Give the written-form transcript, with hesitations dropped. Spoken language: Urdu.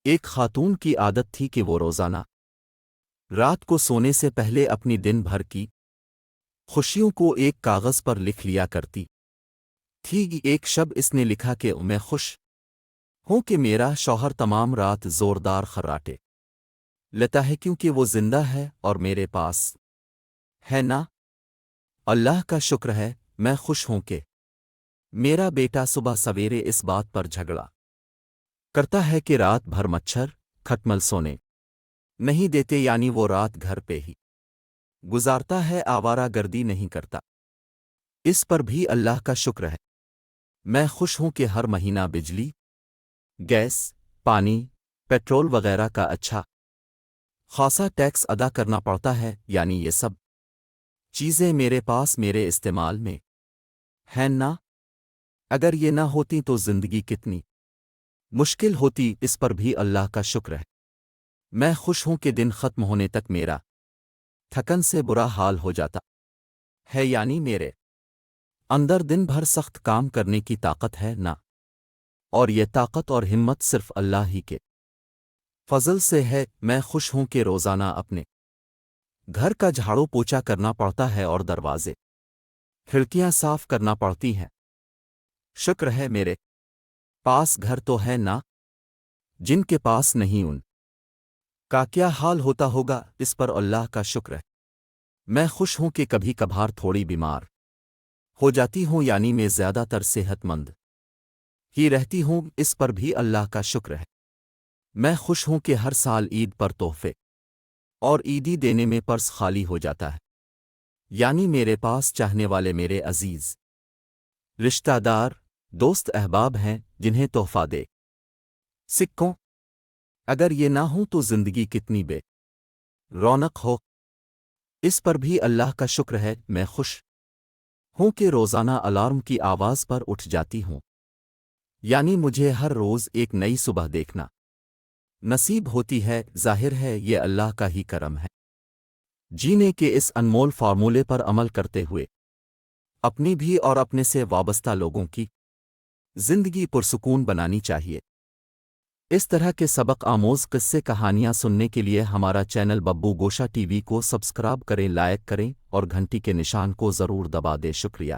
ایک خاتون کی عادت تھی کہ وہ روزانہ رات کو سونے سے پہلے اپنی دن بھر کی خوشیوں کو ایک کاغذ پر لکھ لیا کرتی تھی۔ ایک شب اس نے لکھا کہ میں خوش ہوں کہ میرا شوہر تمام رات زوردار خراٹے لیتا ہے کیونکہ وہ زندہ ہے اور میرے پاس ہے نا۔ اللہ کا شکر ہے، میں خوش ہوں کہ میرا بیٹا صبح سویرے اس بات پر جھگڑا کرتا ہے کہ رات بھر مچھر کھٹمل سونے نہیں دیتے، یعنی وہ رات گھر پہ ہی گزارتا ہے، آوارہ گردی نہیں کرتا۔ اس پر بھی اللہ کا شکر ہے۔ میں خوش ہوں کہ ہر مہینہ بجلی، گیس، پانی، پیٹرول وغیرہ کا اچھا خاصا ٹیکس ادا کرنا پڑتا ہے، یعنی یہ سب چیزیں میرے پاس میرے استعمال میں ہیں نا۔ اگر یہ نہ ہوتی تو زندگی کتنی مشکل ہوتی، اس پر بھی اللہ کا شکر ہے۔ میں خوش ہوں کہ دن ختم ہونے تک میرا تھکن سے برا حال ہو جاتا ہے، یعنی میرے اندر دن بھر سخت کام کرنے کی طاقت ہے نا، اور یہ طاقت اور ہمت صرف اللہ ہی کے فضل سے ہے۔ میں خوش ہوں کہ روزانہ اپنے گھر کا جھاڑو پوچھا کرنا پڑتا ہے اور دروازے کھڑکیاں صاف کرنا پڑتی ہیں۔ شکر ہے میرے پاس گھر تو ہے نا، جن کے پاس نہیں ان کا کیا حال ہوتا ہوگا، اس پر اللہ کا شکر ہے۔ میں خوش ہوں کہ کبھی کبھار تھوڑی بیمار ہو جاتی ہوں، یعنی میں زیادہ تر صحت مند ہی رہتی ہوں، اس پر بھی اللہ کا شکر ہے۔ میں خوش ہوں کہ ہر سال عید پر تحفے اور عیدی دینے میں پرس خالی ہو جاتا ہے، یعنی میرے پاس چاہنے والے میرے عزیز رشتہ دار دوست احباب ہیں جنہیں تحفہ دے سکوں۔ اگر یہ نہ ہوں تو زندگی کتنی بے رونق ہو۔ اس پر بھی اللہ کا شکر ہے۔ میں خوش ہوں کہ روزانہ الارم کی آواز پر اٹھ جاتی ہوں، یعنی مجھے ہر روز ایک نئی صبح دیکھنا نصیب ہوتی ہے۔ ظاہر ہے یہ اللہ کا ہی کرم ہے۔ جینے کے اس انمول فارمولے پر عمل کرتے ہوئے اپنی بھی اور اپنے سے وابستہ لوگوں کی زندگی پرسکون بنانی چاہیے۔ اس طرح کے سبق آموز قصے کہانیاں سننے کے لیے ہمارا چینل ببو گوشا ٹی وی کو سبسکرائب کریں، لائک کریں اور گھنٹی کے نشان کو ضرور دبا دیں۔ شکریہ۔